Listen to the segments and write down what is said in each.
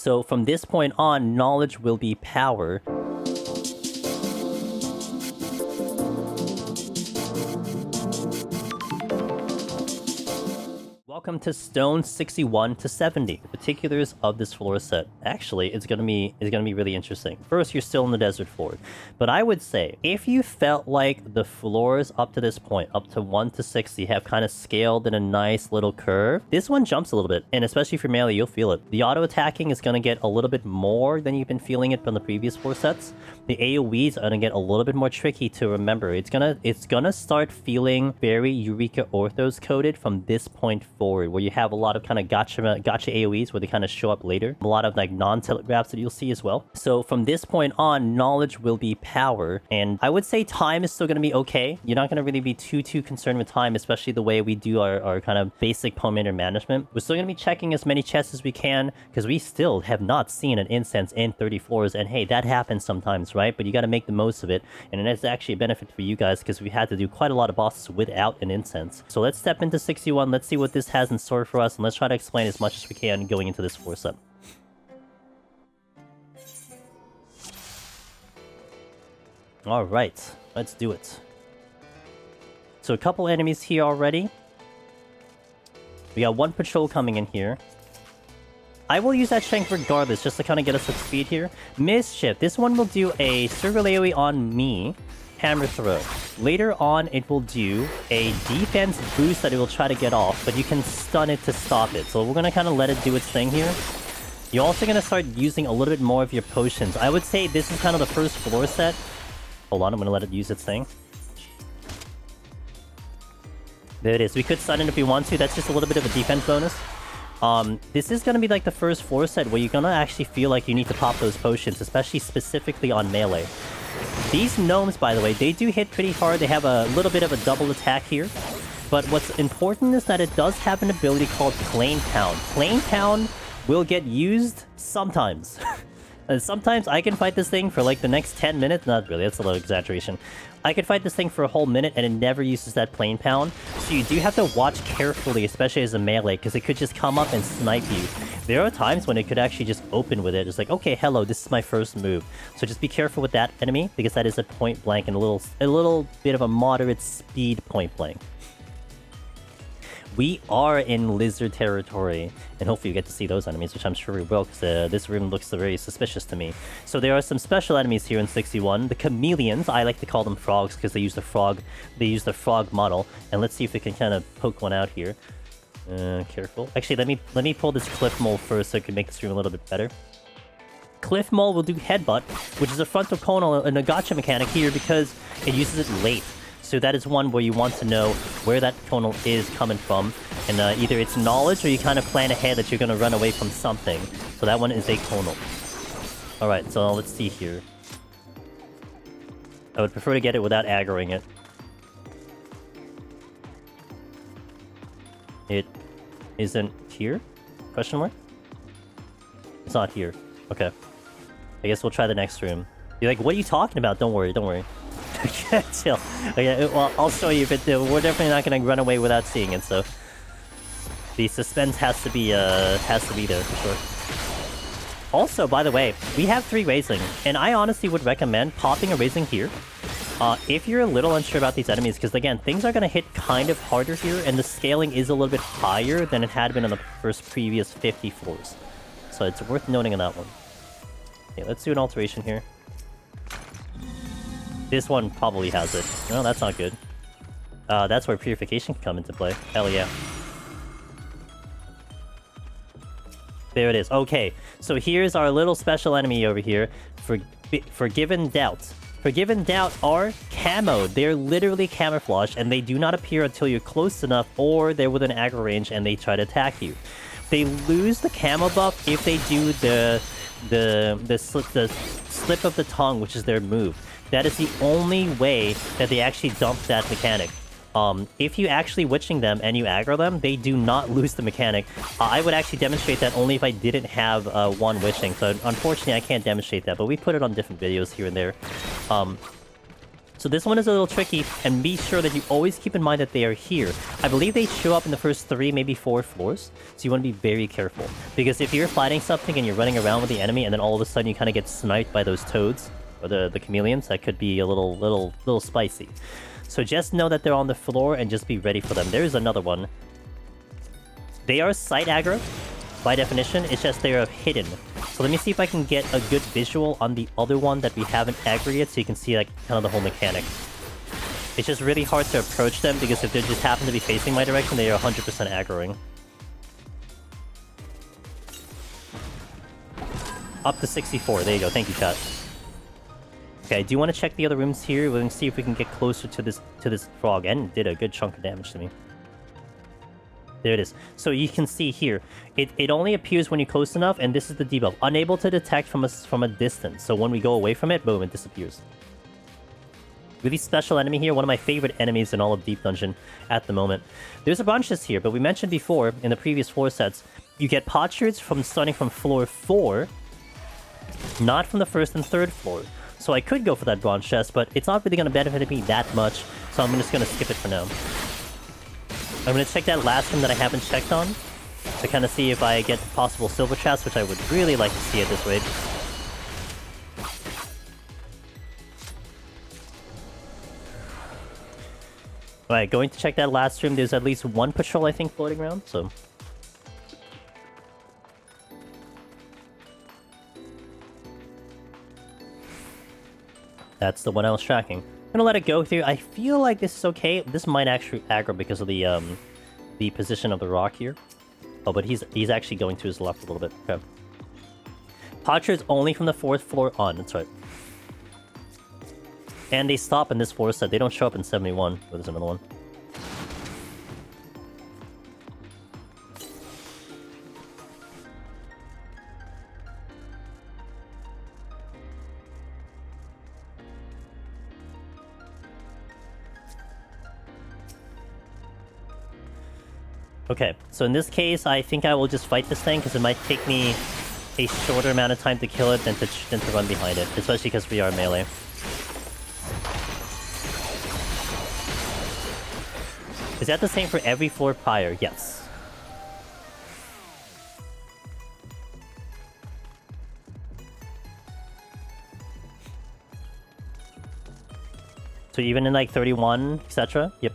So from this point on, knowledge will be power. Welcome to Stone 61-70. The particulars of this floor set. Actually, it's gonna be really interesting. First, you're still in the desert floor, but I would say if you felt like the floors up to this point, up to 1 to 60, have kind of scaled in a nice little curve, this one jumps a little bit, and especially for melee, you'll feel it. The auto attacking is gonna get a little bit more than you've been feeling it from the previous floor sets. The AoEs are gonna get a little bit more tricky to remember. It's gonna start feeling very Eureka Orthos coded from this point forward, where you have a lot of kind of gotcha AoEs where they kind of show up later. A lot of like non-telegraphs that you'll see as well. So from this point on, knowledge will be power. And I would say time is still going to be okay. You're not going to really be too concerned with time, especially the way we do our kind of basic pomander management. We're still going to be checking as many chests as we can, because we still have not seen an incense in 30 floors. And hey, that happens sometimes, right? But you got to make the most of it. And it is actually a benefit for you guys, because we had to do quite a lot of bosses without an incense. So let's step into 61. Let's see what this has in store for us, and let's try to explain as much as we can going into this floor set. Alright, let's do it. So a couple enemies here already. We got one patrol coming in here. I will use that strength regardless, just to kind of get us up to speed here. Mischief, this one will do a circle AoE on me. Hammer throw. Later on, it will do a defense boost that it will try to get off, but you can stun it to stop it. So we're going to kind of let it do its thing here. You're also going to start using a little bit more of your potions. I would say this is kind of the first floor set. Hold on, I'm going to let it use its thing. There it is. We could stun it if we want to. That's just a little bit of a defense bonus. This is going to be like the first floor set where you're going to actually feel like you need to pop those potions, especially specifically on melee. These gnomes, by the way, they do hit pretty hard. They have a little bit of a double attack here. But what's important is that it does have an ability called Plane Pound. Plane Pound will get used sometimes. And sometimes I can fight this thing for like the next 10 minutes. Not really, that's a little exaggeration. I could fight this thing for a whole minute and it never uses that Plane Pound. So you do have to watch carefully, especially as a melee, because it could just come up and snipe you. There are times when it could actually just open with it. It's like, okay, hello, this is my first move. So just be careful with that enemy, because that is a point blank and a little bit of a moderate speed point blank. We are in lizard territory, and hopefully you get to see those enemies, which I'm sure we will, because this room looks very suspicious to me. So there are some special enemies here in 61. The chameleons, I like to call them frogs, because they use the frog model. And let's see if we can kind of poke one out here. Careful. Actually, let me pull this Cliffmole first so I can make this room a little bit better. Cliffmole will do Headbutt, which is a frontal conal and a gotcha mechanic here because it uses it late. So that is one where you want to know where that conal is coming from. And either it's knowledge or you kind of plan ahead that you're going to run away from something. So that one is a conal. Alright, so let's see here. I would prefer to get it without aggroing it. It isn't here? Question mark? It's not here. Okay. I guess we'll try the next room. You're like, what are you talking about? Don't worry, don't worry. Chill. Okay, well, I'll show you, but we're definitely not gonna run away without seeing it, so... The suspense has to be there, for sure. Also, by the way, we have 3 Raising, and I honestly would recommend popping a Raising here. If you're a little unsure about these enemies, because again, things are gonna hit kind of harder here, and the scaling is a little bit higher than it had been on the previous 50 floors. So it's worth noting on that one. Okay, let's do an alteration here. This one probably has it. No, that's not good. That's where purification can come into play. Hell yeah. There it is. Okay, so here's our little special enemy over here. Forgiven Doubt. Forgiven Doubt are camoed. They're literally camouflaged, and they do not appear until you're close enough, or they're within aggro range and they try to attack you. They lose the camo buff if they do the slip of the tongue, which is their move. That is the only way that they actually dump that mechanic. If you actually witching them and you aggro them, they do not lose the mechanic. I would actually demonstrate that only if I didn't have one witching. So unfortunately, I can't demonstrate that, but we put it on different videos here and there. So this one is a little tricky, and be sure that you always keep in mind that they are here. I believe they show up in the first 3, maybe 4 floors, so you want to be very careful. Because if you're fighting something and you're running around with the enemy, and then all of a sudden you kind of get sniped by those toads, or the chameleons, that could be a little spicy. So just know that they're on the floor, and just be ready for them. There's another one. They are site aggro, by definition, it's just they are hidden. So let me see if I can get a good visual on the other one that we haven't aggroed yet, so you can see like kind of the whole mechanic. It's just really hard to approach them, because if they just happen to be facing my direction, they are 100% aggroing. Up to 64, there you go, thank you, chat. Okay, I do want to check the other rooms here. We're going to see if we can get closer to this frog, and did a good chunk of damage to me. There it is. So you can see here, it only appears when you're close enough, and this is the debuff. Unable to detect from a distance. So when we go away from it, boom, it disappears. Really special enemy here, one of my favorite enemies in all of Deep Dungeon at the moment. There's a bunch of here, but we mentioned before, in the previous floor sets, you get potsherds from starting from floor 4, not from the 1st and 3rd floor. So I could go for that bronze chest, but it's not really going to benefit me that much, so I'm just going to skip it for now. I'm going to check that last room that I haven't checked on, to kind of see if I get possible silver chests, which I would really like to see at this rate. Alright, going to check that last room. There's at least one patrol, I think, floating around, so... That's the one I was tracking. I'm gonna let it go through. I feel like this is okay. This might actually aggro because of the position of the rock here. Oh, but he's actually going to his left a little bit. Okay. Potsherds only from the 4th floor on. That's right. And they stop in this floor set. They don't show up in 71. Oh, there's another one. Okay, so in this case, I think I will just fight this thing, because it might take me a shorter amount of time to kill it than to run behind it, especially because we are melee. Is that the same for every floor prior? Yes. So even in like 31, etc.? Yep.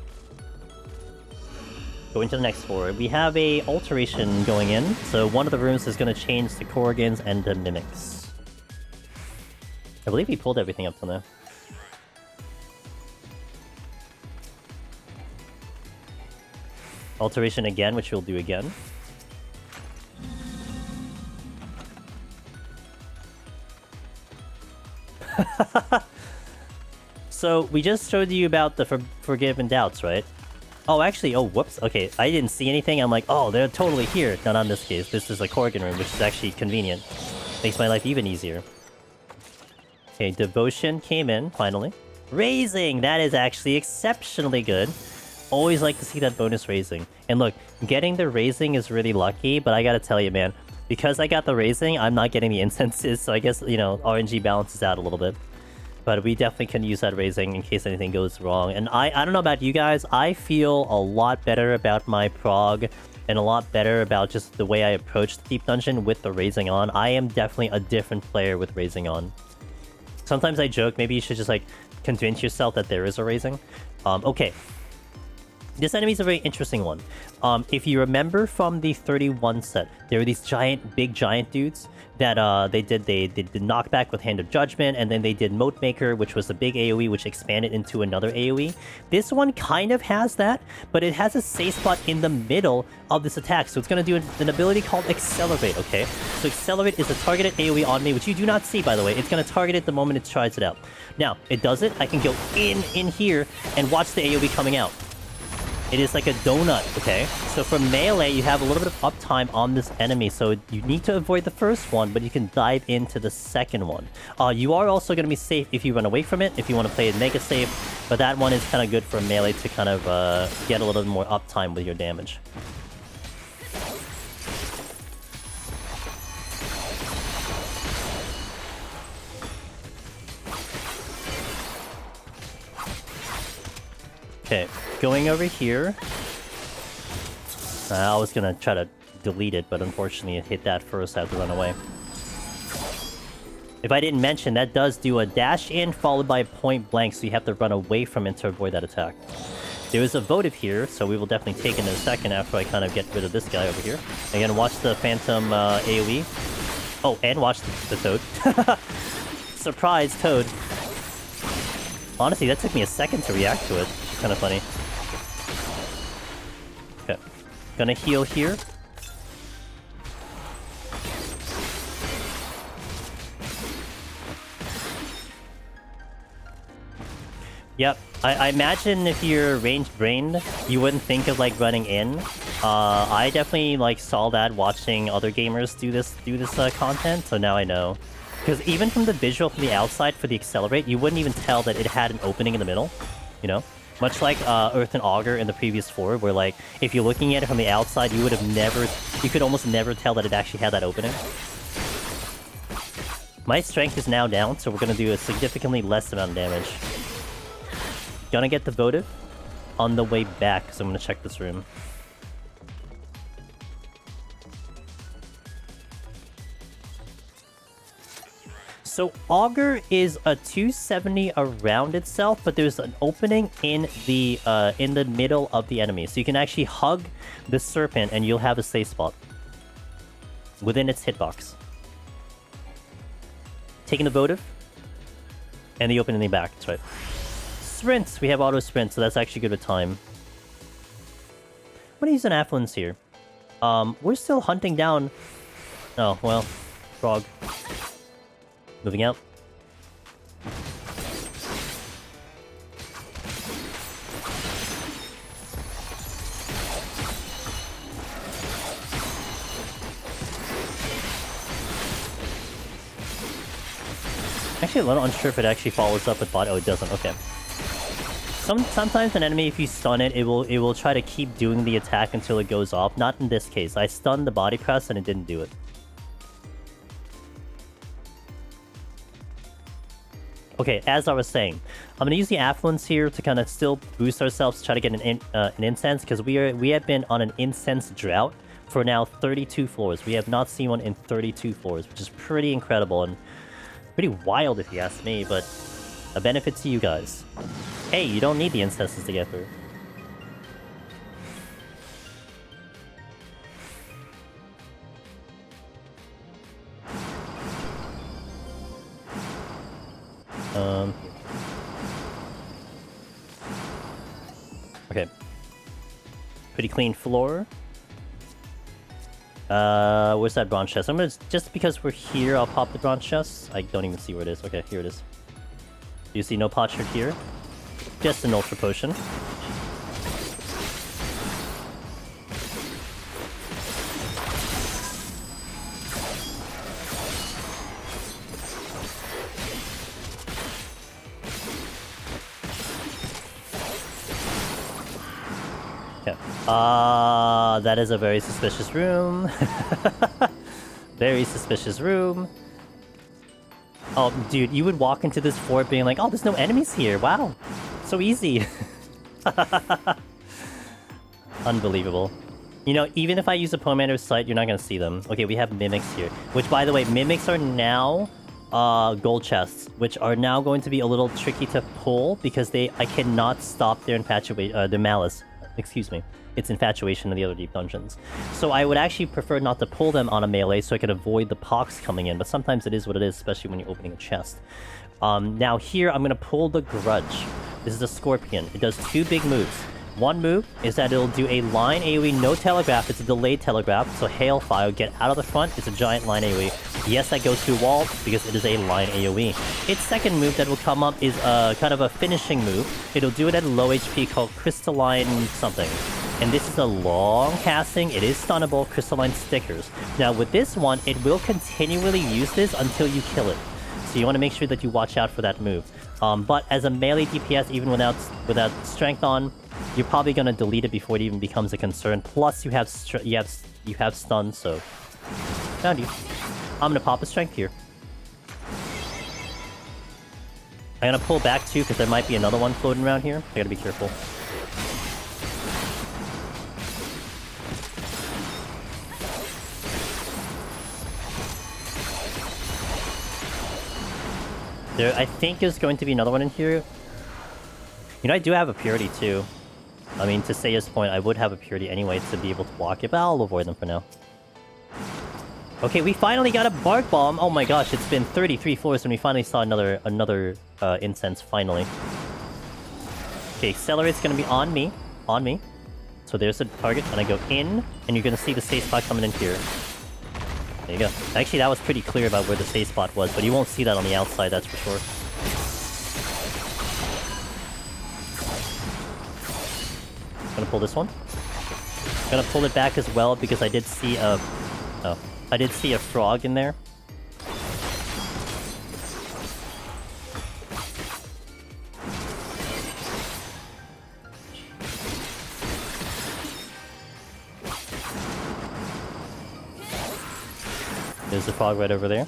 Going to the next floor. We have a alteration going in, so one of the rooms is going to change to Korrigans and to Mimics. I believe we pulled everything up from there. Alteration again, which we'll do again. So, we just showed you about the Forgiven Doubts, right? Oh, actually, oh, whoops. Okay, I didn't see anything. I'm like, oh, they're totally here. No, not in this case. This is a Korrigan room, which is actually convenient. Makes my life even easier. Okay, Devotion came in, finally. Raising! That is actually exceptionally good. Always like to see that bonus raising. And look, getting the raising is really lucky, but I gotta tell you, man, because I got the raising, I'm not getting the incenses, so I guess, you know, RNG balances out a little bit. But we definitely can use that raising in case anything goes wrong. And I don't know about you guys, I feel a lot better about my prog and a lot better about just the way I approach the Deep Dungeon with the raising on. I am definitely a different player with raising on. Sometimes I joke, maybe you should just like convince yourself that there is a raising. Okay. This enemy is a very interesting one. If you remember from the 31 set, there were these big giant dudes that they did knockback with Hand of Judgment, and then they did Moat Maker, which was a big AoE, which expanded into another AoE. This one kind of has that, but it has a safe spot in the middle of this attack, so it's going to do an ability called Accelerate, okay? So Accelerate is a targeted AoE on me, which you do not see, by the way. It's going to target it the moment it tries it out. Now, it does it. I can go in here and watch the AoE coming out. It is like a donut, okay? So for melee, you have a little bit of uptime on this enemy, so you need to avoid the first one, but you can dive into the second one. You are also going to be safe if you run away from it, if you want to play it mega safe, but that one is kind of good for melee to kind of get a little bit more uptime with your damage. Okay, going over here. I was gonna try to delete it, but unfortunately it hit that first. I had to run away. If I didn't mention, that does do a dash in followed by a point blank, so you have to run away from it to avoid that attack. There is a votive here, so we will definitely take it in a second after I kind of get rid of this guy over here. Again, watch the Phantom AoE. Oh, and watch the Toad. Surprise, Toad. Honestly, that took me a second to react to it. Kind of funny. Okay. Gonna heal here. Yep. I imagine if you're range-brained, you wouldn't think of, like, running in. I definitely, like, saw that watching other gamers do this content, so now I know. Because even from the visual from the outside for the Accelerate, you wouldn't even tell that it had an opening in the middle, you know? Much like Earth and Augur in the previous 4, where, like, if you're looking at it from the outside, you would have never... You could almost never tell that it actually had that opening. My strength is now down, so we're gonna do a significantly less amount of damage. Gonna get the votive on the way back, so I'm gonna check this room. So Augur is a 270 around itself, but there's an opening in the middle of the enemy, so you can actually hug the serpent and you'll have a safe spot within its hitbox. Taking the votive and the opening in the back. That's right. Sprint! We have auto sprint, so that's actually good with time. I'm gonna use an affluence here. We're still hunting down... Oh, well. Frog. Moving out. Actually, a little unsure if it actually follows up with bot. Oh, it doesn't. Okay. Sometimes an enemy, if you stun it, it will try to keep doing the attack until it goes off. Not in this case. I stunned the body press and it didn't do it. Okay, as I was saying, I'm gonna use the affluence here to kind of still boost ourselves, try to get an incense, because we have been on an incense drought for now 32 floors. We have not seen one in 32 floors, which is pretty incredible and pretty wild if you ask me, but a benefit to you guys. Hey, you don't need the incenses to get through. Okay. Pretty clean floor. Where's that bronze chest? I'm gonna, just because we're here, I'll pop the bronze chest. I don't even see where it is. Okay, here it is. Do you see no potsherd here? Just an ultra potion. Okay. That is a very suspicious room. Very suspicious room. Oh, dude, you would walk into this fort being like, oh, there's no enemies here. Wow. So easy. Unbelievable. You know, even if I use a Pomander sight, you're not going to see them. Okay, we have mimics here. Which, by the way, mimics are now gold chests, which are now going to be a little tricky to pull because I cannot stop their their malice. Excuse me. It's infatuation in the other deep dungeons. So I would actually prefer not to pull them on a melee so I can avoid the pox coming in, but sometimes it is what it is, especially when you're opening a chest. Now here, I'm going to pull the Grudge. This is a Scorpion. It does two big moves. One move is that it'll do a line AoE, no telegraph, it's a delayed telegraph, so Hailfire, get out of the front, it's a giant line AoE. Yes, that goes through wall, because it is a line AoE. Its second move that will come up is kind of a finishing move. It'll do it at a low HP called Crystalline something. And this is a long casting, it is stunnable, Crystalline Stickers. Now with this one, it will continually use this until you kill it. So you want to make sure that you watch out for that move. But as a melee DPS, even without strength on, you're probably gonna delete it before it even becomes a concern. Plus, you have stun, so found you. I'm gonna pop a strength here. I'm gonna pull back too, because there might be another one floating around here. I gotta be careful. There, I think there's going to be another one in here. You know, I do have a Purity too. I mean, to Seiya's point, I would have a Purity anyway to be able to block it, but I'll avoid them for now. Okay, we finally got a Bark Bomb. Oh my gosh, it's been 33 floors and we finally saw another incense, finally. Okay, Accelerate's gonna be on me. On me. So there's a target, and I go in, and you're gonna see the safe spot coming in here. There you go. Actually, that was pretty clear about where the safe spot was, but you won't see that on the outside, that's for sure. Gonna pull this one. Gonna pull it back as well because I did see a... Oh. I did see a frog in there. There's the frog right over there.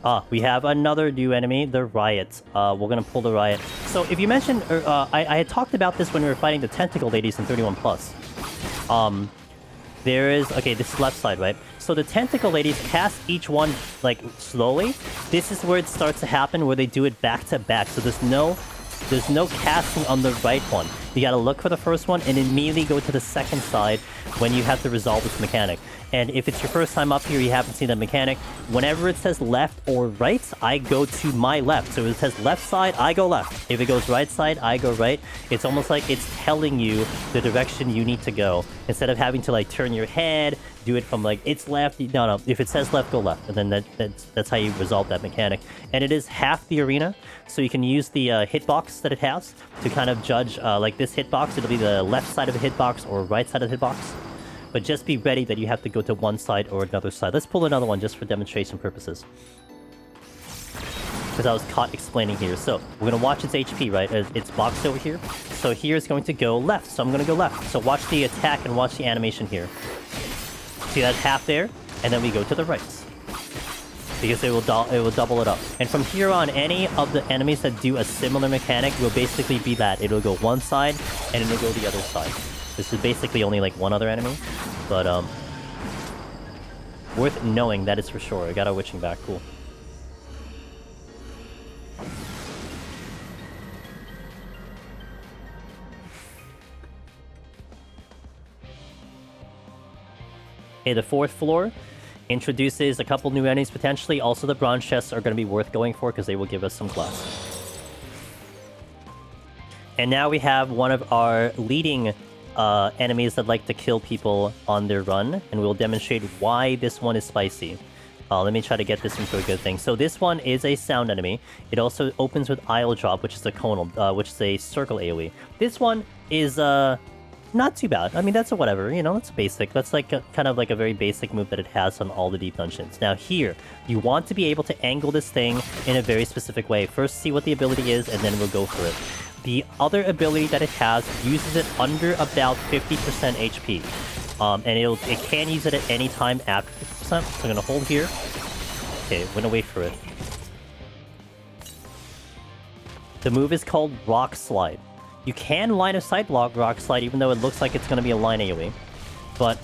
Ah, we have another new enemy, the Riot. We're gonna pull the Riot. So if you mentioned, I had talked about this when we were fighting the Tentacle Ladies in 31+. There is... Okay, this is left side, right? So the Tentacle Ladies cast each one, like, slowly. This is where it starts to happen, where they do it back to back. So there's no casting on the right one. You gotta look for the first one and immediately go to the second side when you have to resolve this mechanic. And if it's your first time up here, you haven't seen that mechanic, whenever it says left or right, I go to my left. So if it says left side, I go left. If it goes right side, I go right. It's almost like it's telling you the direction you need to go. Instead of having to, like, turn your head, do it from, like, it's left. No. If it says left, go left. And then that's how you resolve that mechanic. And it is half the arena, so you can use the hitbox that it has to kind of judge, like this hitbox. It'll be the left side of the hitbox or right side of the hitbox. But just be ready that you have to go to one side or another side. Let's pull another one just for demonstration purposes. Because I was caught explaining here. So, we're going to watch its HP, right? It's boxed over here. So here it's going to go left. So I'm going to go left. So watch the attack and watch the animation here. See that half there? And then we go to the right. Because it will double it up. And from here on, any of the enemies that do a similar mechanic will basically be that. It'll go one side, and it'll go the other side. This is basically only like one other enemy, but worth knowing, that is for sure. I got a witching back, cool. Okay, the fourth floor introduces a couple new enemies potentially. Also, the bronze chests are going to be worth going for because they will give us some class. And now we have one of our leading enemies that like to kill people on their run, and we'll demonstrate why this one is spicy. Let me try to get this into a good thing. So this one is a sound enemy. It also opens with Isle Drop, which is a conal, which is a circle AoE. This one is not too bad. I mean, that's a whatever, you know, it's basic. That's like kind of like a very basic move that it has on all the deep dungeons. Now here, you want to be able to angle this thing in a very specific way. First, see what the ability is, and then we'll go for it. The other ability that it has uses it under about 50% HP. And it can use it at any time after 50%. So I'm going to hold here. Okay, I'm going to wait for it. The move is called Rock Slide. You can line of sight block Rock Slide, even though it looks like it's going to be a line AoE. But,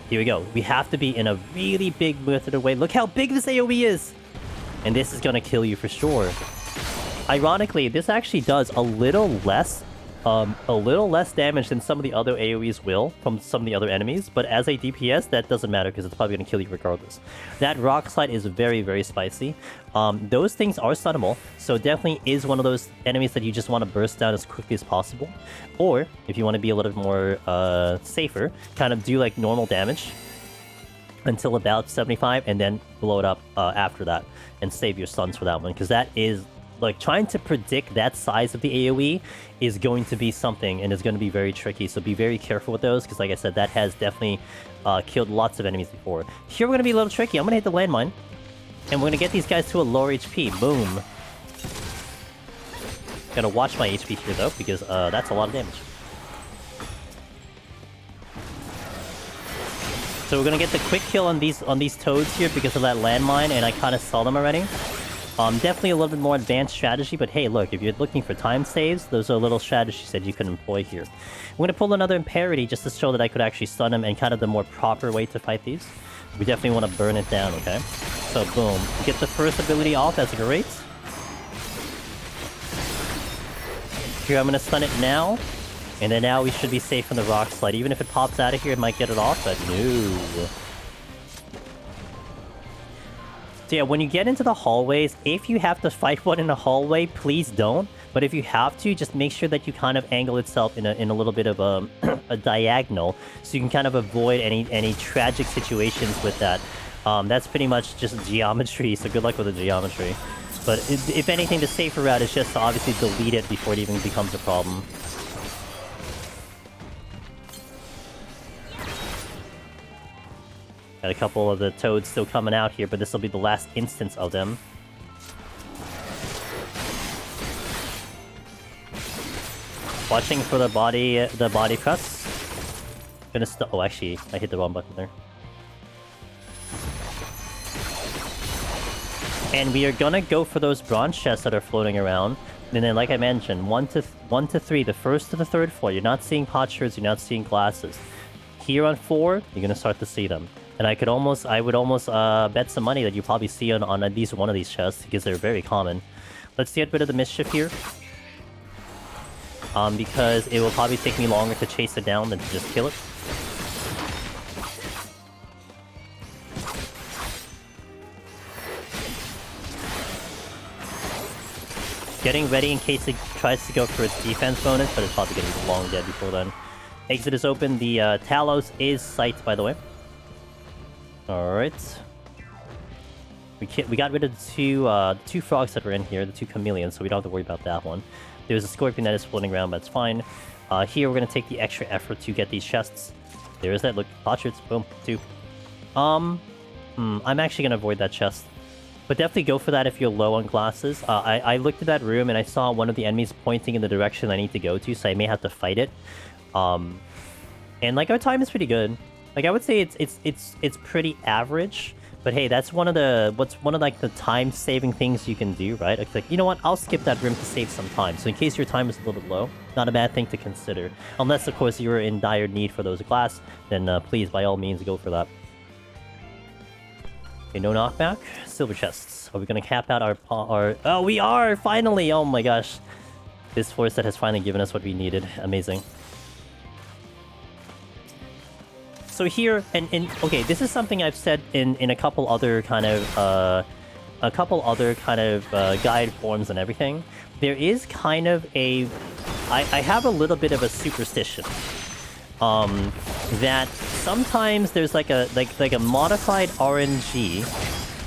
here we go. We have to be in a really big method way. Look how big this AoE is! And this is going to kill you for sure. Ironically, this actually does a little less damage than some of the other AoEs will from some of the other enemies, but as a DPS, that doesn't matter because it's probably going to kill you regardless. That Rock Slide is very, very spicy. Those things are stunnable, so it definitely is one of those enemies that you just want to burst down as quickly as possible. Or, if you want to be a little bit more safer, kind of do like normal damage until about 75, and then blow it up after that, and save your stuns for that one, because that is... Like, trying to predict that size of the AoE is going to be something, and it's going to be very tricky, so be very careful with those, because like I said, that has definitely killed lots of enemies before. Here we're going to be a little tricky. I'm going to hit the landmine, and we're going to get these guys to a lower HP. Boom. Gotta watch my HP here, though, because that's a lot of damage. So we're going to get the quick kill on these toads here because of that landmine, and I kind of saw them already. Definitely a little bit more advanced strategy, but hey, look, if you're looking for time saves, those are little strategies that you can employ here. I'm going to pull another Imparity just to show that I could actually stun him and kind of the more proper way to fight these. We definitely want to burn it down, okay? So boom, get the first ability off, that's great. Here, I'm gonna stun it now. And then now we should be safe from the rock slide. Even if it pops out of here, it might get it off, but no. So yeah, when you get into the hallways, if you have to fight one in a hallway, please don't. But if you have to, just make sure that you kind of angle itself in a little bit of a diagonal, so you can kind of avoid any tragic situations with that. That's pretty much just geometry, so good luck with the geometry. But if anything, the safer route is just to obviously delete it before it even becomes a problem. Got a couple of the toads still coming out here, but this will be the last instance of them. Watching for the body press. Gonna oh, actually, I hit the wrong button there. And we are gonna go for those bronze chests that are floating around. And then, like I mentioned, 1 to 3, the first to the third floor. You're not seeing potsherds, you're not seeing glasses. Here on 4, you're gonna start to see them. And I would almost bet some money that you probably see on at least one of these chests, because they're very common. Let's get rid of the Mischief here. Because it will probably take me longer to chase it down than to just kill it. Getting ready in case it tries to go for its defense bonus, but it's probably going to be long dead before then. Exit is open. The Talos is sight, by the way. Alright. We got rid of the two frogs that were in here, the 2 chameleons, so we don't have to worry about that one. There's a scorpion that is floating around, but it's fine. Here we're going to take the extra effort to get these chests. There is that. Look, potsherds. Boom. 2. I'm actually going to avoid that chest. But definitely go for that if you're low on glasses. I looked at that room and I saw one of the enemies pointing in the direction I need to go to, so I may have to fight it. And like our time is pretty good. Like I would say it's pretty average. But hey, that's one of like the time-saving things you can do, right? It's like, you know what? I'll skip that room to save some time. So in case your time is a little bit low, not a bad thing to consider. Unless, of course, you're in dire need for those glass, then please, by all means, go for that. Okay, no knockback. Silver chests. Are we gonna cap out our... Oh, we are! Finally! Oh my gosh. This floor set has finally given us what we needed. Amazing. So here, and okay, this is something I've said in a couple other kind of guide forms and everything. There is kind of a, I have a little bit of a superstition, that sometimes there's like a modified RNG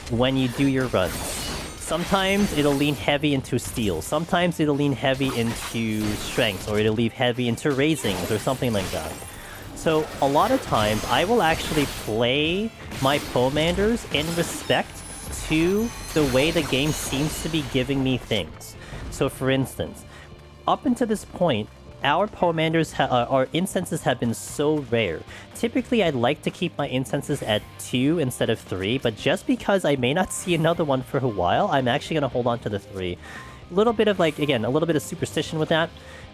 when you do your runs. Sometimes it'll lean heavy into steel. Sometimes it'll lean heavy into strength, or it'll lean heavy into raisings or something like that. So, a lot of times, I will actually play my Pomanders in respect to the way the game seems to be giving me things. So, for instance, up until this point, our Pomanders, our incenses have been so rare. Typically, I'd like to keep my incenses at 2 instead of 3, but just because I may not see another one for a while, I'm actually going to hold on to the 3. A little bit of, like, again, a little bit of superstition with that.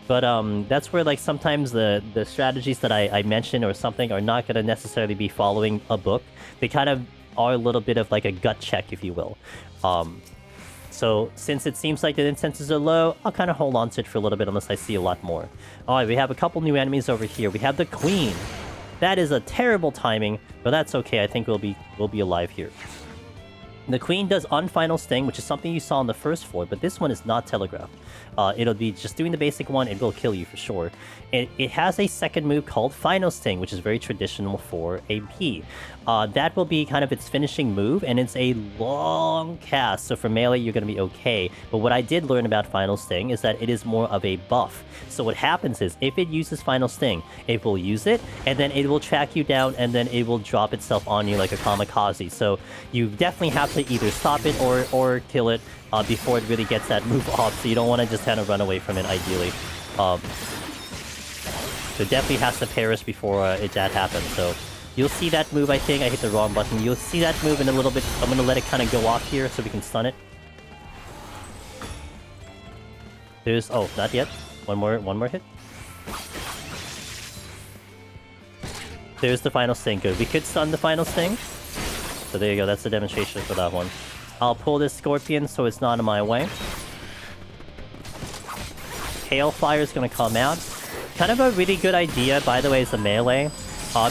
But that's where, like, sometimes the strategies that I mention or something are not going to necessarily be following a book. They kind of are a little bit of, like, a gut check, if you will. So, since it seems like the incenses are low, I'll kind of hold on to it for a little bit unless I see a lot more. Alright, we have a couple new enemies over here. We have the Queen. That is a terrible timing, but that's okay. I think we'll be alive here. The Queen does Unfinal Sting, which is something you saw on the first floor, but this one is not telegraphed. It'll be just doing the basic one, it will kill you for sure. It has a second move called Final Sting, which is very traditional for AP. That will be kind of its finishing move, and it's a long cast, so for melee you're going to be okay. But what I did learn about Final Sting is that it is more of a buff. So what happens is, if it uses Final Sting, it will use it, and then it will track you down, and then it will drop itself on you like a kamikaze. So you definitely have to either stop it or kill it before it really gets that move off, so you don't want to just kind of run away from it, ideally. So it definitely has to perish before that happens, so... You'll see that move, I think. I hit the wrong button. You'll see that move in a little bit. I'm going to let it kind of go off here so we can stun it. There's... Oh, not yet. One more hit. There's the Final Sting. Good. We could stun the Final Sting. So there you go, that's the demonstration for that one. I'll pull this Scorpion so it's not in my way. Hailfire is going to come out. Kind of a really good idea, by the way, is a melee.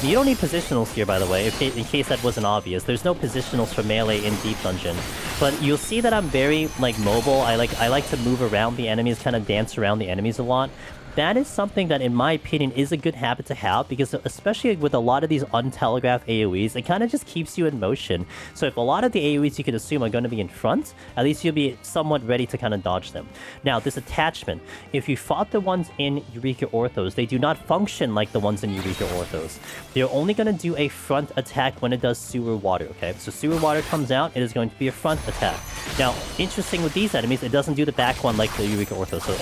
You don't need positionals here, by the way, in case that wasn't obvious. There's no positionals for melee in Deep Dungeon. But you'll see that I'm very, like, mobile. I like to move around the enemies, kind of dance around the enemies a lot. That is something that, in my opinion, is a good habit to have, because especially with a lot of these untelegraphed AoEs, it kind of just keeps you in motion. So if a lot of the AoEs you could assume are going to be in front, at least you'll be somewhat ready to kind of dodge them. Now, this attachment, if you fought the ones in Eureka Orthos, they do not function like the ones in Eureka Orthos. They're only going to do a front attack when it does Sewer Water, okay? So Sewer Water comes out, it is going to be a front attack. Now, interesting with these enemies, it doesn't do the back one like the Eureka Orthos, so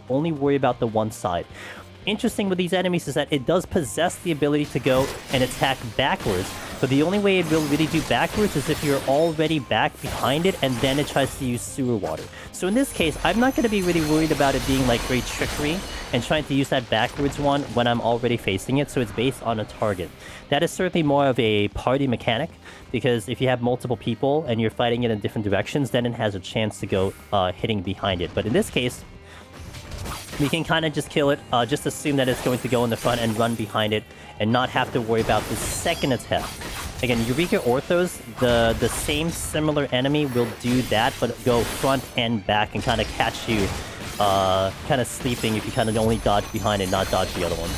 only worry about the one side. Interesting with these enemies is that it does possess the ability to go and attack backwards, but the only way it will really do backwards is if you're already back behind it and then it tries to use Sewer Water. So in this case, I'm not going to be really worried about it being like very trickery and trying to use that backwards one when I'm already facing it, so it's based on a target. That is certainly more of a party mechanic, because if you have multiple people and you're fighting it in different directions, then it has a chance to go hitting behind it. But in this case, we can kind of just kill it, just assume that it's going to go in the front and run behind it, and not have to worry about the second attack. Again, Eureka Orthos, the same similar enemy will do that, but go front and back and kind of catch you, kind of sleeping if you kind of only dodge behind and not dodge the other one.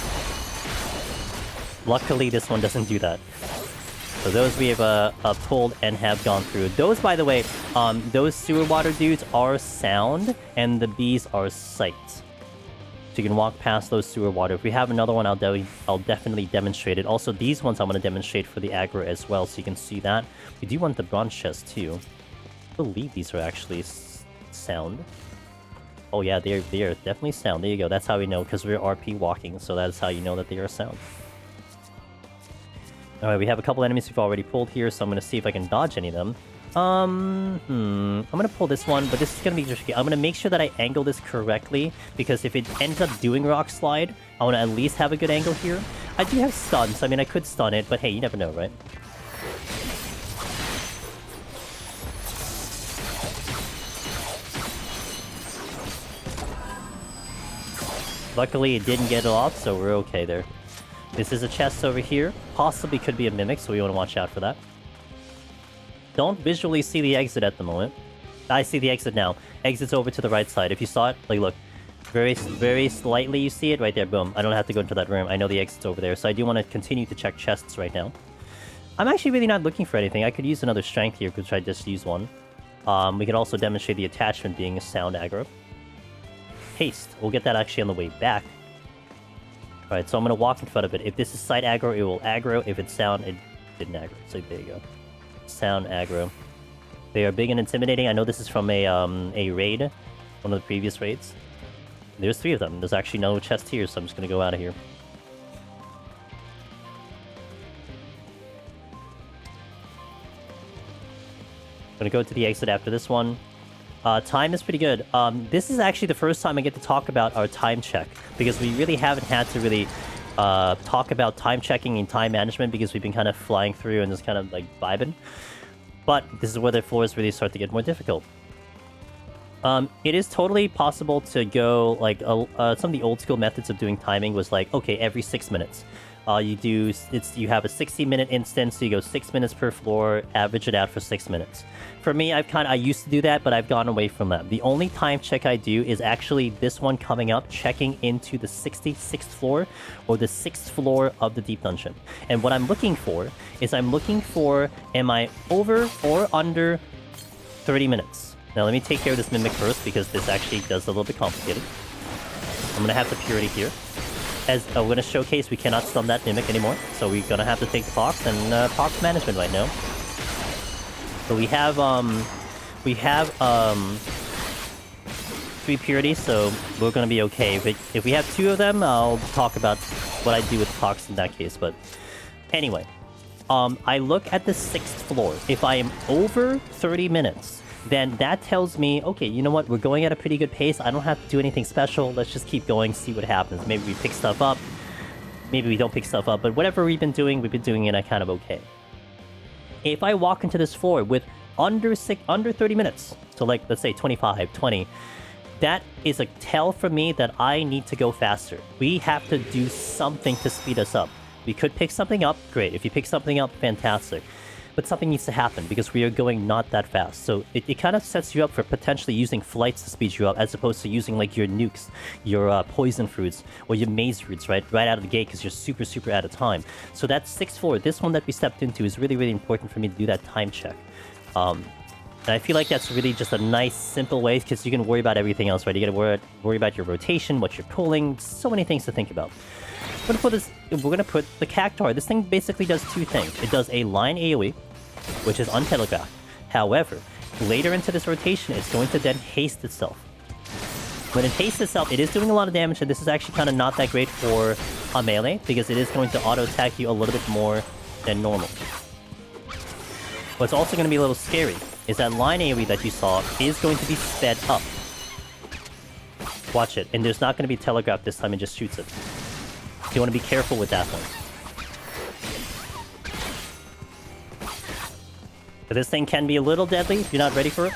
Luckily, this one doesn't do that. So those we have pulled and have gone through. Those, by the way, those Sewer Water dudes are sound, and the bees are sight. So you can walk past those Sewer Water. If we have another one, I'll definitely demonstrate it. Also, these ones I'm going to demonstrate for the aggro as well, so you can see that. We do want the bronze chest too. I believe these are actually sound. Oh yeah, they are definitely sound. There you go. That's how we know, because we're RP walking, so that's how you know that they are sound. Alright, we have a couple enemies we've already pulled here, so I'm going to see if I can dodge any of them. I'm gonna pull this one, but this is gonna be tricky. I'm gonna make sure that I angle this correctly, because if it ends up doing Rock Slide, I wanna at least have a good angle here. I do have stuns, I mean, I could stun it, but hey, you never know, right? Luckily, it didn't get it off, so we're okay there. This is a chest over here. Possibly could be a Mimic, so we wanna watch out for that. Don't visually see the exit at the moment. I see the exit now. Exit's over to the right side. If you saw it, like, look. Very slightly you see it right there. Boom. I don't have to go into that room. I know the exit's over there. So I do want to continue to check chests right now. I'm actually really not looking for anything. I could use another strength here, because I just use one. We can also demonstrate the attachment being a sound aggro. Haste. We'll get that actually on the way back. Alright, so I'm going to walk in front of it. If this is sight aggro, it will aggro. If it's sound, it didn't aggro. So there you go. Sound aggro. They are big and intimidating. I know this is from a raid, one of the previous raids. There's 3 of them. There's actually no chest here, so I'm just gonna go out of here. Gonna go to the exit after this one. Time is pretty good. This is actually the first time I get to talk about our time check, because we really haven't had to really talk about time checking and time management, because we've been kind of flying through and just kind of like vibing. But this is where the floors really start to get more difficult. It is totally possible to go like some of the old school methods of doing timing was like, okay, every 6 minutes. You have a 60-minute instance, so you go 6 minutes per floor, average it out for 6 minutes. For me, I used to do that, but I've gone away from that. The only time check I do is actually this one coming up, checking into the 66th floor or the 6th floor of the Deep Dungeon. And what I'm looking for is am I over or under 30 minutes? Now let me take care of this Mimic first, because this actually does a little bit complicated. I'm going to have the Purity here. As we're going to showcase, we cannot stun that Mimic anymore, so we're going to have to take the Pox, and Pox management right now. So we have 3 Purities, so we're going to be okay. But if we have 2 of them, I'll talk about what I do with Pox in that case. But anyway, I look at the 6th floor. If I am over 30 minutes, then that tells me, okay, you know what, we're going at a pretty good pace. I don't have to do anything special. Let's just keep going, see what happens. Maybe we pick stuff up. Maybe we don't pick stuff up. But whatever we've been doing it kind of okay. If I walk into this floor with under 30 minutes, so like let's say 25, 20, that is a tell for me that I need to go faster. We have to do something to speed us up. We could pick something up, great. If you pick something up, fantastic. But something needs to happen because we are going not that fast. So it kind of sets you up for potentially using flights to speed you up as opposed to using like your nukes, your poison fruits, or your maze roots, right out of the gate because you're super out of time. So that 6th floor, this one that we stepped into is really important for me to do that time check. And I feel like that's really just a nice, simple way because you can worry about everything else, right? You gotta worry about your rotation, what you're pulling, so many things to think about. We're gonna put the Cactuar. This thing basically does two things. It does a line AoE, which is untelegraphed. However, later into this rotation, it's going to then haste itself. When it hastes itself, it is doing a lot of damage, and this is actually kind of not that great for a melee, because it is going to auto-attack you a little bit more than normal. What's also going to be a little scary is that line AoE that you saw is going to be sped up. Watch it, and there's not going to be telegraph this time, it just shoots it. You want to be careful with that one. But this thing can be a little deadly if you're not ready for it.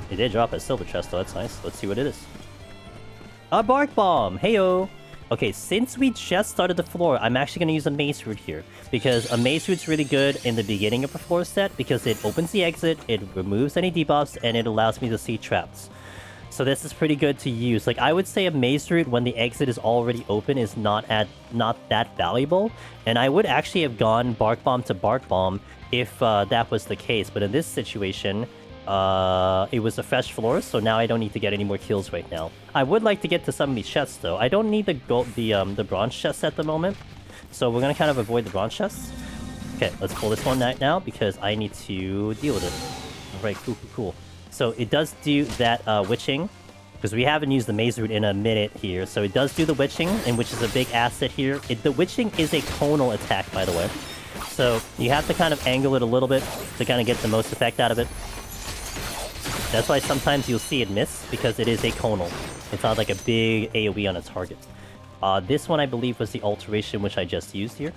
It did drop a silver chest though, that's nice. Let's see what it is. A bark bomb! Heyo! Okay, since we just started the floor, I'm actually going to use a mace root here. Because a mace root's really good in the beginning of a floor set because it opens the exit, it removes any debuffs, and it allows me to see traps. So this is pretty good to use. Like, I would say a maze route when the exit is already open is not that valuable. And I would actually have gone Bark Bomb to Bark Bomb if that was the case. But in this situation, it was a fresh floor, so now I don't need to get any more kills right now. I would like to get to some of these chests, though. I don't need the bronze chests at the moment. So we're going to kind of avoid the bronze chests. Okay, let's pull this one out now because I need to deal with it. Alright, cool. So it does do that witching, because we haven't used the maze route in a minute here. So it does do the witching, and which is a big asset here. The witching is a conal attack, by the way. So you have to kind of angle it a little bit to kind of get the most effect out of it. That's why sometimes you'll see it miss, because it is a conal. It's not like a big AoE on a target. This one, I believe, was the alteration which I just used here.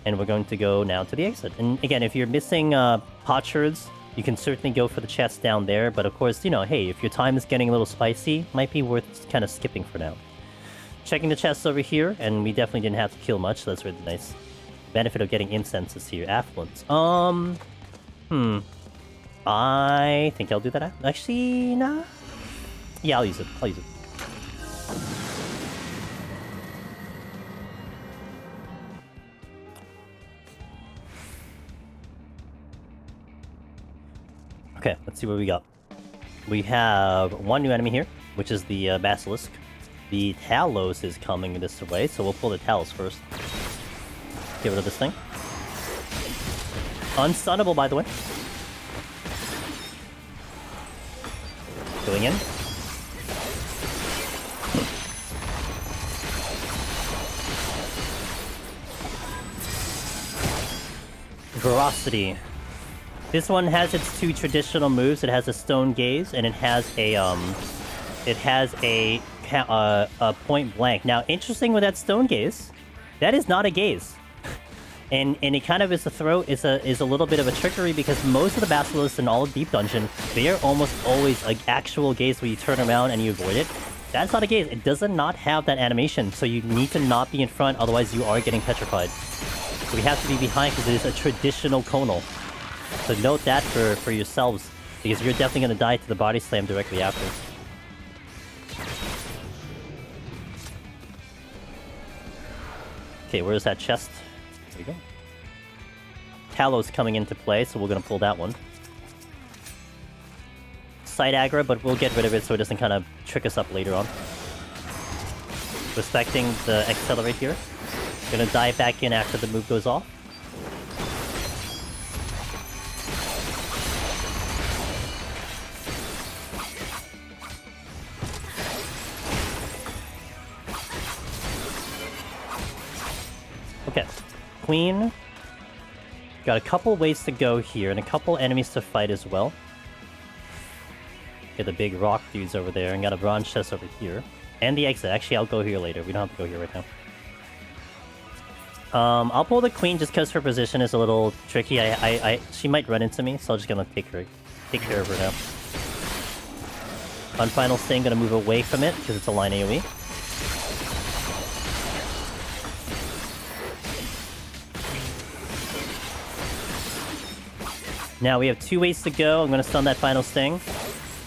And we're going to go now to the exit. And again, if you're missing potsherds, you can certainly go for the chest down there, but of course, you know, hey, if your time is getting a little spicy, might be worth kind of skipping for now. Checking the chests over here, and we definitely didn't have to kill much, so that's really nice. Benefit of getting incenses here. Affluence. I think I'll do that. Actually, nah. Yeah, I'll use it. Okay, let's see what we got. We have one new enemy here, which is the Basilisk. The Talos is coming this way, so we'll pull the Talos first. Get rid of this thing. Unstunnable, by the way. Going in. Voracity. This one has its two traditional moves. It has a Stone Gaze, and it has a point blank. Now, interesting with that Stone Gaze, that is not a gaze, and it kind of is a throw. Is a little bit of a trickery because most of the basilisks in all of Deep Dungeon, they are almost always an actual gaze where you turn around and you avoid it. That's not a gaze. It does not have that animation, so you need to not be in front, otherwise you are getting petrified. So we have to be behind because it is a traditional conal. So note that for yourselves, because you're definitely going to die to the body slam directly after. Okay, where's that chest? There we go. Talos coming into play, so we're going to pull that one. Side aggro, but we'll get rid of it so it doesn't kind of trick us up later on. Respecting the accelerate here. Gonna dive back in after the move goes off. Okay, Queen. Got a couple ways to go here, and a couple enemies to fight as well. Get the big rock dudes over there, and got a bronze chest over here. And the exit. Actually, I'll go here later. We don't have to go here right now. I'll pull the queen just because her position is a little tricky. She might run into me, so I'm just gonna take care of her now. On final sting, gonna move away from it because it's a line AoE. Now we have 2 ways to go. I'm gonna stun that final sting.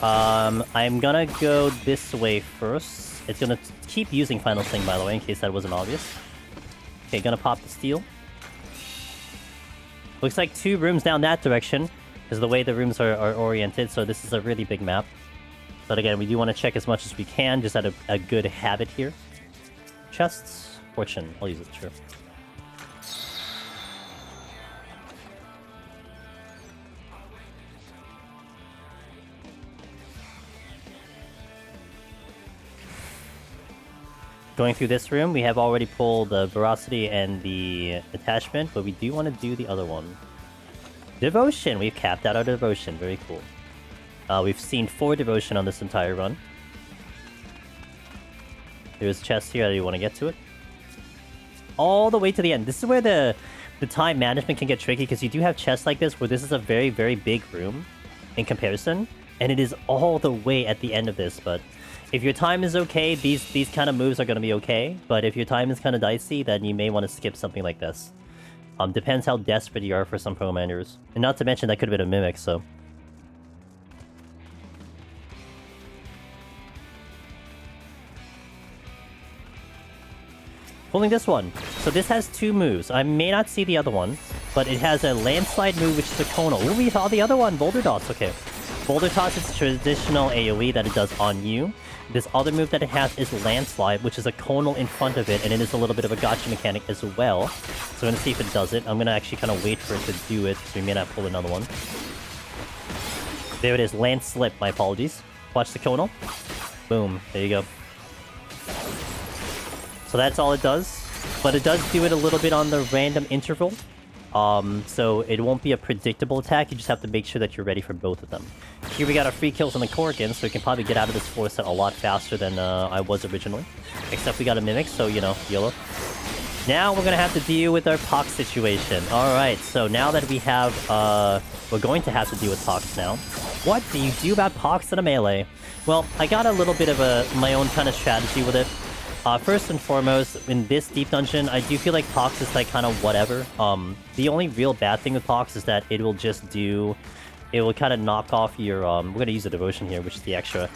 I'm gonna go this way first. It's gonna keep using final sting, by the way, in case that wasn't obvious. Okay, gonna pop the steal. Looks like 2 rooms down that direction, because the way the rooms are oriented, so this is a really big map. But again, we do want to check as much as we can, just out of a good habit here. Chests, fortune, I'll use it, sure. Going through this room, we have already pulled the Voracity and the attachment, but we do want to do the other one. Devotion! We've capped out our devotion. Very cool. We've seen 4 devotion on this entire run. There's a chest here. I do want to get to it. All the way to the end. This is where the time management can get tricky, because you do have chests like this, where this is a very, very big room in comparison, and it is all the way at the end of this, but... if your time is okay, these kind of moves are going to be okay. But if your time is kind of dicey, then you may want to skip something like this. Depends how desperate you are for some commanders. And not to mention, that could have been a Mimic, so... pulling this one. So this has 2 moves. I may not see the other one, but it has a landslide move, which is a conal. Ooh, we saw the other one! Boulder Dots, okay. Boulder Toss is traditional AoE that it does on you. This other move that it has is Landslide, which is a conal in front of it, and it is a little bit of a gotcha mechanic as well. So I'm going to see if it does it. I'm going to actually kind of wait for it to do it, so we may not pull another one. There it is, Landslip, my apologies. Watch the conal. Boom, there you go. So that's all it does. But it does do it a little bit on the random interval. So it won't be a predictable attack, you just have to make sure that you're ready for both of them. Here we got our free kills on the Korrigan, so we can probably get out of this floor set a lot faster than I was originally. Except we got a Mimic, so, you know, YOLO. Now we're gonna have to deal with our Pox situation. Alright, so now that we have, we're going to have to deal with Pox now. What do you do about Pox in a melee? Well, I got a little bit of my own kind of strategy with it. First and foremost, in this deep dungeon, I do feel like Pox is like kind of whatever. The only real bad thing with Pox is that it will just do... it will kind of knock off your... we're going to use the devotion here, which is the extra.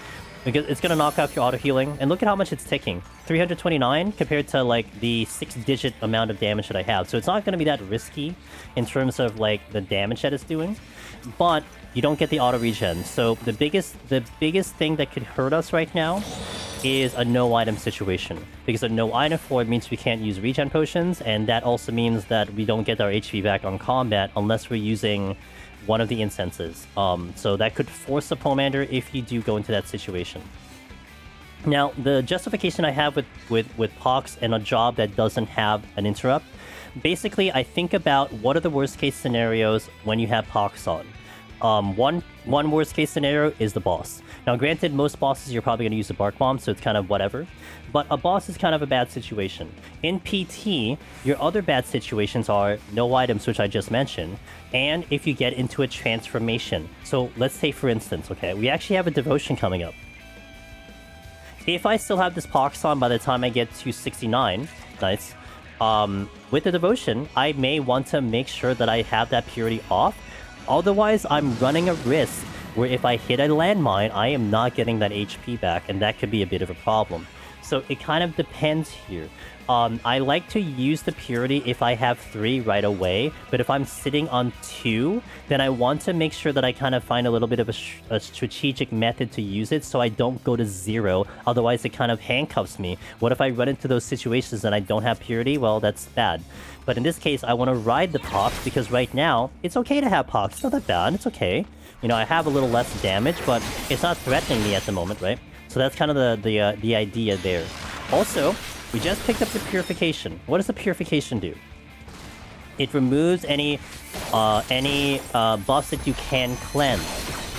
Because it's going to knock off your auto-healing. And look at how much it's ticking. 329 compared to like the 6-digit amount of damage that I have. So it's not going to be that risky in terms of like the damage that it's doing. But you don't get the auto-regen. So the biggest thing that could hurt us right now is a no-item situation. Because a no-item floor means we can't use regen potions, and that also means that we don't get our HP back on combat unless we're using one of the incenses. So that could force a Pomander if you do go into that situation. Now, the justification I have with Pox and a job that doesn't have an interrupt, basically I think about what are the worst case scenarios when you have Pox on. One worst case scenario is the boss. Now granted, most bosses you're probably going to use a Bark Bomb, so it's kind of whatever. But a boss is kind of a bad situation. In PT, your other bad situations are no items, which I just mentioned, and if you get into a transformation. So let's say for instance, okay, we actually have a devotion coming up. If I still have this Pox on by the time I get to 69, nice, with the devotion, I may want to make sure that I have that purity off. Otherwise, I'm running a risk where if I hit a landmine, I am not getting that HP back, and that could be a bit of a problem. So it kind of depends here. I like to use the purity if I have 3 right away, but if I'm sitting on 2, then I want to make sure that I kind of find a little bit of a strategic method to use it so I don't go to 0, otherwise it kind of handcuffs me. What if I run into those situations and I don't have purity? Well, that's bad. But in this case, I want to ride the Pox because right now, it's okay to have Pox. It's not that bad, it's okay. You know, I have a little less damage, but it's not threatening me at the moment, right? So that's kind of the idea there. Also, we just picked up the Purification. What does the Purification do? It removes any buffs that you can cleanse.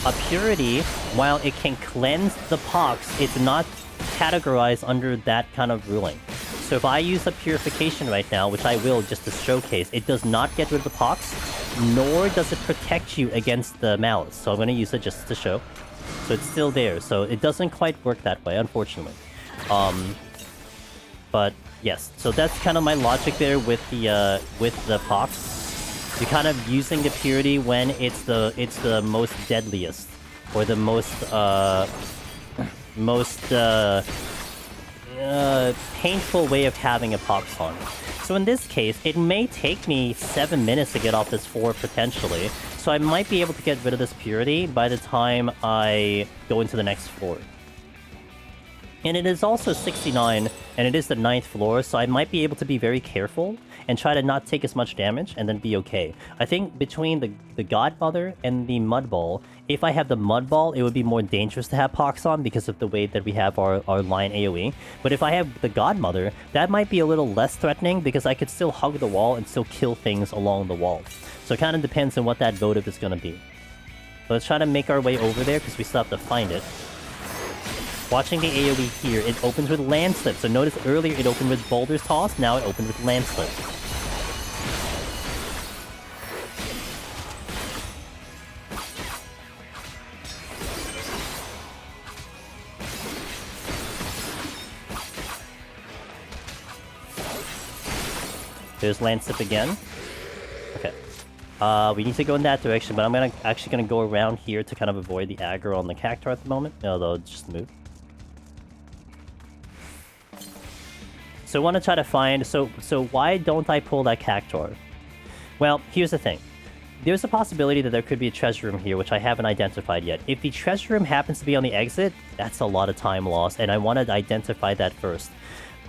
A Purity, while it can cleanse the Pox, it's not categorized under that kind of ruling. So if I use a Purification right now, which I will just to showcase, it does not get rid of the pox, nor does it protect you against the malice. So I'm going to use it just to show. So it's still there. So it doesn't quite work that way, unfortunately. But yes, so that's kind of my logic there with the pox. You're kind of using the purity when it's the most deadliest, or the most painful way of having a pox on. So in this case, it may take me 7 minutes to get off this 4 potentially. So I might be able to get rid of this purity by the time I go into the next floor. And it is also 69, and it is the 9th floor, so I might be able to be very careful and try to not take as much damage and then be okay. I think between the Godmother and the Mud Ball, if I have the Mud Ball, it would be more dangerous to have Pox on because of the way that we have our line AoE. But if I have the Godmother, that might be a little less threatening because I could still hug the wall and still kill things along the wall. So it kind of depends on what that votive is going to be. So let's try to make our way over there because we still have to find it. Watching the AoE here, it opens with Landslip. So notice earlier it opened with Boulder's Toss, now it opened with Landslip. There's Landslip again. Okay. We need to go in that direction, but I'm actually gonna go around here to kind of avoid the aggro on the Cactuar at the moment, although it's just move. So I want to try to find... So why don't I pull that Cactuar? Well, here's the thing. There's a possibility that there could be a treasure room here, which I haven't identified yet. If the treasure room happens to be on the exit, that's a lot of time lost, and I want to identify that first.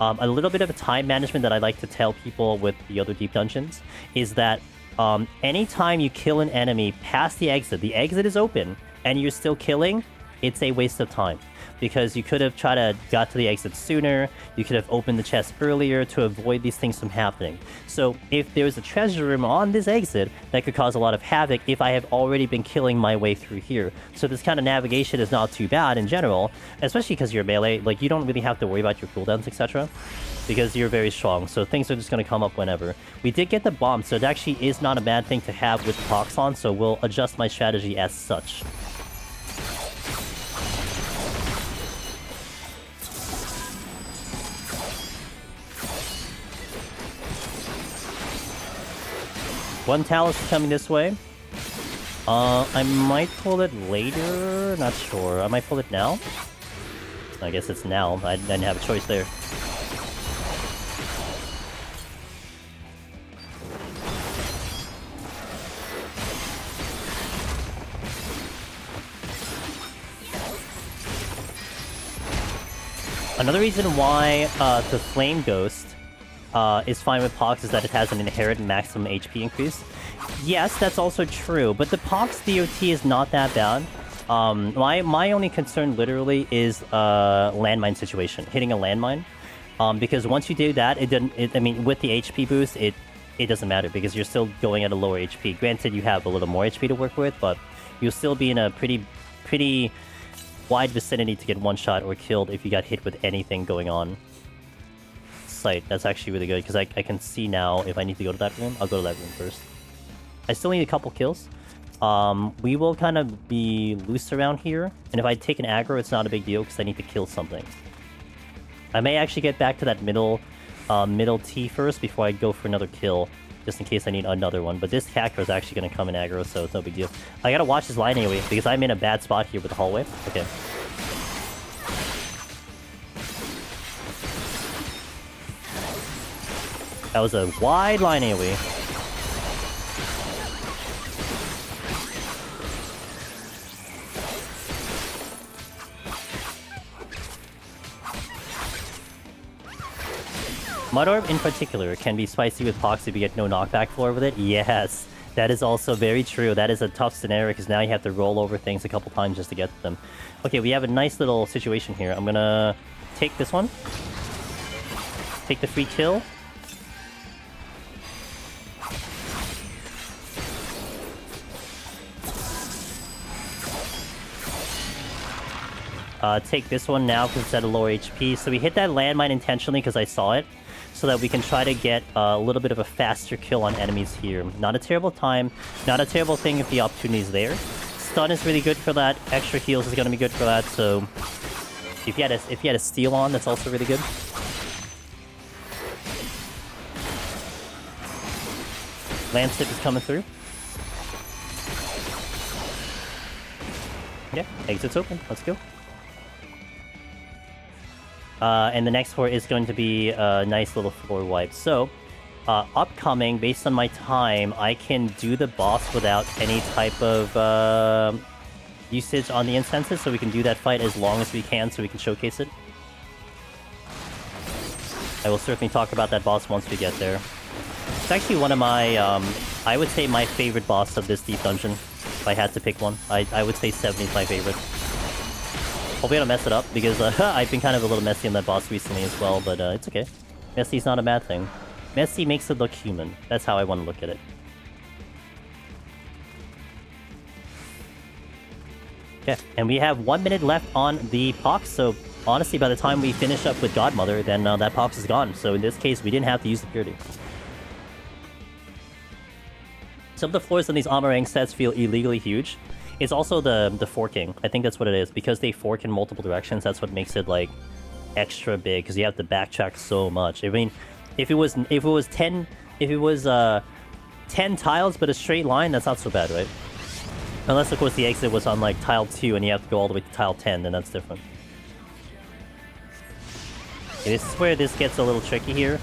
A little bit of a time management that I like to tell people with the other deep dungeons is that anytime you kill an enemy past the exit is open, and you're still killing, it's a waste of time. Because you could have tried to got to the exit sooner, you could have opened the chest earlier to avoid these things from happening. So if there's a treasure room on this exit, that could cause a lot of havoc if I have already been killing my way through here. So this kind of navigation is not too bad in general, especially because you're melee. Like, you don't really have to worry about your cooldowns, etc. because you're very strong, so things are just going to come up whenever. We did get the bomb, so it actually is not a bad thing to have with Pox on, so we'll adjust my strategy as such. One Talos is coming this way. I might pull it later, not sure. I might pull it now. I guess it's now. I didn't have a choice there. Another reason why the Flame Ghost is fine with Pox is that it has an inherent maximum HP increase. Yes, that's also true, but the Pox DOT is not that bad. My only concern literally is landmine situation, hitting a landmine. Because once you do that, I mean, with the HP boost, it doesn't matter because you're still going at a lower HP. Granted, you have a little more HP to work with, but you'll still be in a pretty wide vicinity to get one shot or killed if you got hit with anything going on. Sight, that's actually really good because I can see now if I need to go to that room. I'll go to that room first. I still need a couple kills. We will kind of be loose around here, and if I take an aggro, it's not a big deal because I need to kill something. I may actually get back to that middle T first before I go for another kill, just in case I need another one. But this Cactuar is actually going to come in aggro, so it's no big deal. I gotta watch this line anyway, because I'm in a bad spot here with the hallway. Okay. That was a wide line AoE. Mud Orb in particular can be spicy with Pox if you get no knockback floor with it. Yes, that is also very true. That is a tough scenario because now you have to roll over things a couple times just to get them. Okay, we have a nice little situation here. I'm gonna take this one. Take the free kill. Take this one now because it's at a lower HP. So we hit that landmine intentionally because I saw it. so that we can try to get a little bit of a faster kill on enemies here. Not a terrible time, not a terrible thing if the opportunity is there. Stun is really good for that. Extra heals is going to be good for that. So if you had a steal on, that's also really good. Lance tip is coming through. Yeah, exit's open. Let's go. And the next floor is going to be a nice little floor wipe. So, upcoming, based on my time, I can do the boss without any type of usage on the incenses, so we can do that fight as long as we can, so we can showcase it. I will certainly talk about that boss once we get there. It's actually one of my, I would say my favorite boss of this deep dungeon. If I had to pick one, I would say 70 is my favorite. Hopefully I don't mess it up, because I've been kind of a little messy on that boss recently as well, but it's okay. Messy's not a bad thing. Messy makes it look human. That's how I want to look at it. Okay, and we have 1 minute left on the Pox, so honestly, by the time we finish up with Godmother, then that Pox is gone. So in this case, we didn't have to use the Purity. Some of the floors on these Amarang sets feel illegally huge. It's also the forking. I think that's what it is. Because they fork in multiple directions, that's what makes it, like, extra big. Because you have to backtrack so much. I mean, if it was 10 tiles but a straight line, that's not so bad, right? Unless, of course, the exit was on, like, tile 2 and you have to go all the way to tile 10, then that's different. Okay, this is where this gets a little tricky here.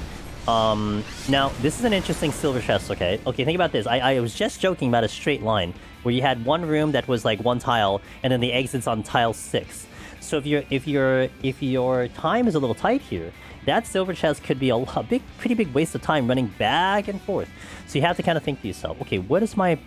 Now, this is an interesting silver chest, okay? Okay, think about this. I was just joking about a straight line, where you had one room that was, like, one tile, and then the exit's on tile 6. So if your time is a little tight here, that silver chest could be pretty big waste of time running back and forth. So you have to kind of think to yourself, okay, what is my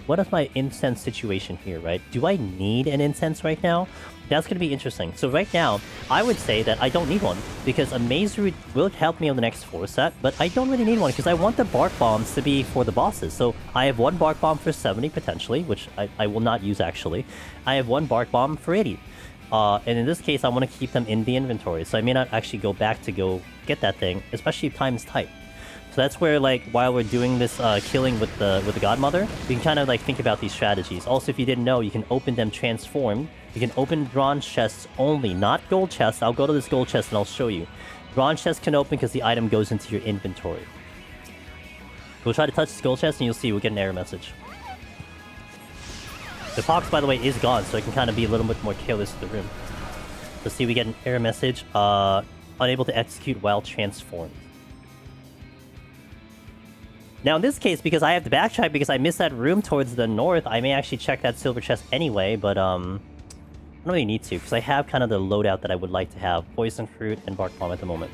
incense situation here, right? Do I need an incense right now? That's going to be interesting. So right now, I would say that I don't need one, because a maze route will help me on the next floor set, but I don't really need one, because I want the bark bombs to be for the bosses. So I have one bark bomb for 70, potentially, which I will not use, actually. I have one bark bomb for 80. And in this case, I want to keep them in the inventory, so I may not actually go back to go get that thing, especially if time is tight. So that's where, like, while we're doing this killing with the Godmother, we can kind of, like, think about these strategies. Also, if you didn't know, you can open them transformed. You can open bronze chests only, not gold chests. I'll go to this gold chest and I'll show you. Bronze chests can open because the item goes into your inventory. We'll try to touch this gold chest and you'll see we'll get an error message. The Pox, by the way, is gone, so I can kind of be a little bit more careless with the room. So see, we get an error message, unable to execute while transformed. Now in this case, because I have to backtrack because I missed that room towards the north, I may actually check that silver chest anyway, but I don't really need to, because I have kind of the loadout that I would like to have. Poison Fruit and Bark Bomb at the moment.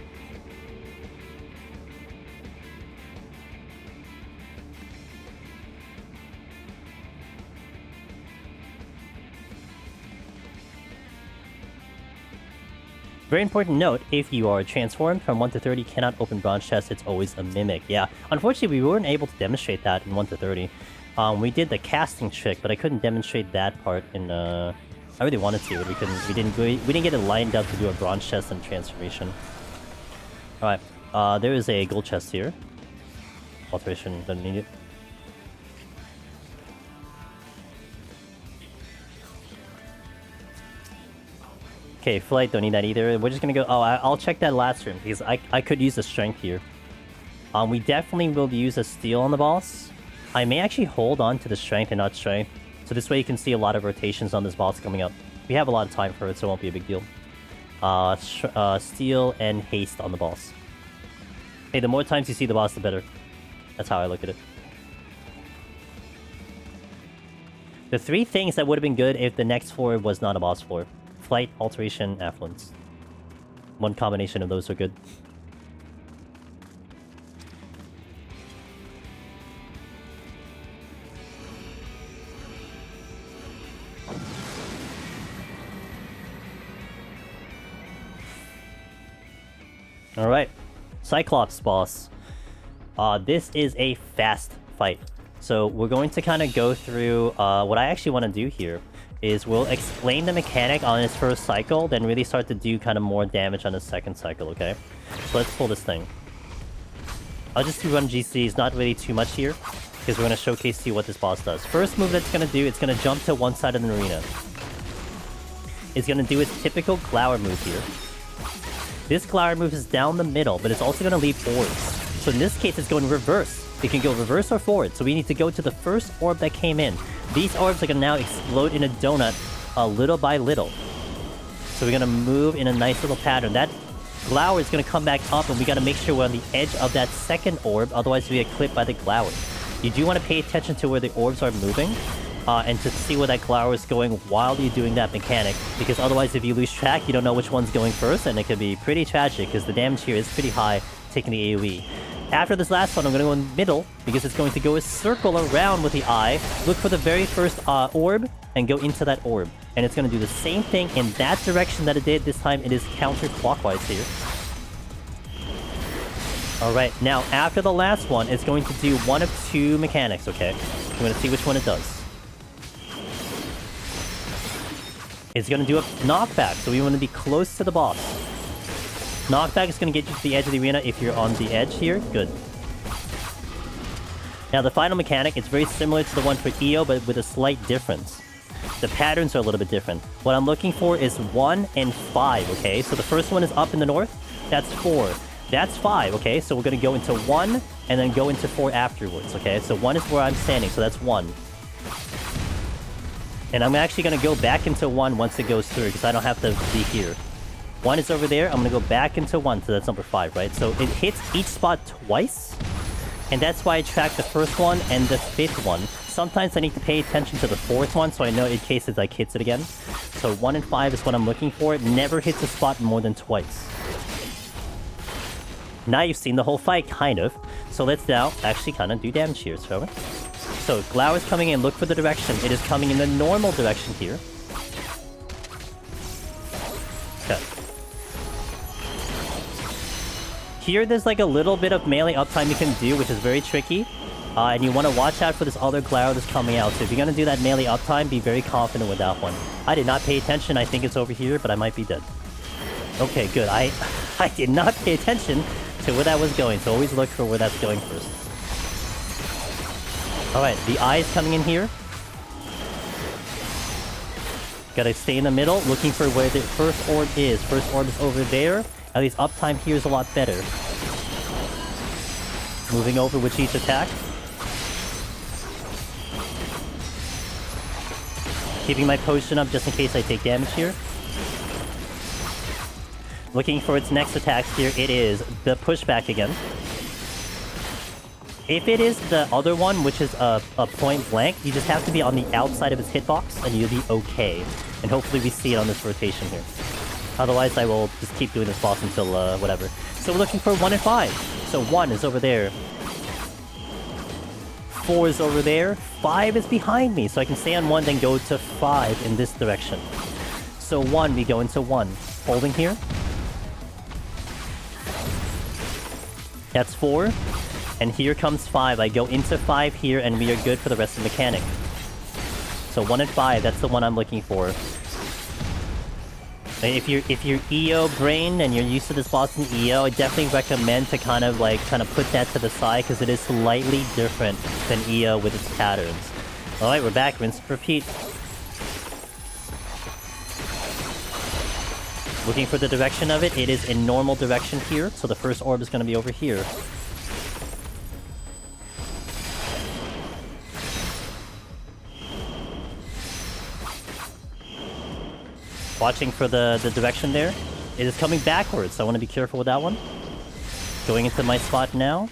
Very important note, if you are transformed from 1 to 30, cannot open bronze chests, it's always a mimic. Yeah, unfortunately we weren't able to demonstrate that in 1 to 30. We did the casting trick, but I couldn't demonstrate that part in I really wanted to, but we couldn't. We didn't get it lined up to do a bronze chest and transformation. Alright, there is a gold chest here. Alteration, doesn't need it. Okay, Flight, don't need that either. We're just gonna go... Oh, I'll check that last room, because I could use a strength here. We definitely will use a steal on the boss. I may actually hold on to the strength and not strength. So this way you can see a lot of rotations on this boss coming up. We have a lot of time for it, so it won't be a big deal. Steal and haste on the boss. Hey, the more times you see the boss, the better. That's how I look at it. The 3 things that would have been good if the next floor was not a boss floor. Flight, Alteration, Affluence. One combination of those are good. Alright. Cyclops boss. This is a fast fight. So we're going to kind of go through what I actually want to do here. Is we'll explain the mechanic on his first cycle, then really start to do kind of more damage on his second cycle, okay? So let's pull this thing. I'll just run GCs, not really too much here, because we're going to showcase to you what this boss does. First move that's going to do, it's going to jump to one side of the arena. It's going to do its typical Glower move here. This Glower move is down the middle, but it's also going to leave orbs. So in this case, it's going reverse. It can go reverse or forward, so we need to go to the first orb that came in. These orbs are going to now explode in a donut little by little. So we're going to move in a nice little pattern. That Glower is going to come back up, and we got to make sure we're on the edge of that second orb, otherwise we get clipped by the Glower. You do want to pay attention to where the orbs are moving, and to see where that Glower is going while you're doing that mechanic, because otherwise if you lose track, you don't know which one's going first, and it could be pretty tragic, because the damage here is pretty high, taking the AoE. After this last one, I'm going to go in the middle, because it's going to go a circle around with the eye, look for the very first orb, and go into that orb. And it's going to do the same thing in that direction that it did. This time it is counterclockwise here. Alright, now after the last one, it's going to do one of two mechanics, okay? I'm going to see which one it does. It's going to do a knockback, so we want to be close to the boss. Knockback is going to get you to the edge of the arena if you're on the edge here. Good. Now the final mechanic, it's very similar to the one for EO, but with a slight difference. The patterns are a little bit different. What I'm looking for is 1 and 5, okay? So the first one is up in the north. That's 4. That's 5, okay? So we're going to go into 1 and then go into 4 afterwards, okay? So 1 is where I'm standing, so that's 1. And I'm actually going to go back into 1 once it goes through, because I don't have to be here. 1 is over there. I'm going to go back into 1, so that's number 5, right? So it hits each spot twice. And that's why I track the first one and the 5th one. Sometimes I need to pay attention to the 4th one, so I know in case it like hits it again. So 1 and 5 is what I'm looking for. It never hits a spot more than twice. Now you've seen the whole fight, kind of. So let's now actually kind of do damage here, shall we? So Glower's coming in, look for the direction. It is coming in the normal direction here. Okay. Here, there's like a little bit of melee uptime you can do, which is very tricky. And you want to watch out for this other Glower that's coming out. So if you're going to do that melee uptime, be very confident with that one. I did not pay attention. I think it's over here, but I might be dead. Okay, good. I did not pay attention to where that was going, so always look for where that's going first. Alright, the eye is coming in here. Gotta stay in the middle, looking for where the first orb is. First orb is over there. At least uptime here is a lot better. Moving over with each attack. Keeping my potion up just in case I take damage here. Looking for its next attacks here. It is the pushback again. If it is the other one, which is a point blank, you just have to be on the outside of its hitbox and you'll be okay. And hopefully we see it on this rotation here. Otherwise, I will just keep doing this boss until whatever. So we're looking for 1 and 5. So 1 is over there. 4 is over there. 5 is behind me. So I can stay on 1, then go to 5 in this direction. So 1, we go into 1. Holding here. That's 4. And here comes 5. I go into 5 here, and we are good for the rest of the mechanic. So 1 and 5, that's the one I'm looking for. If you're EO brained and you're used to this boss in EO, I definitely recommend to kind of put that to the side, because it is slightly different than EO with its patterns. Alright, we're back. Rinse and repeat. Looking for the direction of it. It is in normal direction here, so the first orb is going to be over here. Watching for the direction there. It is coming backwards, so I want to be careful with that one. Going into my spot now.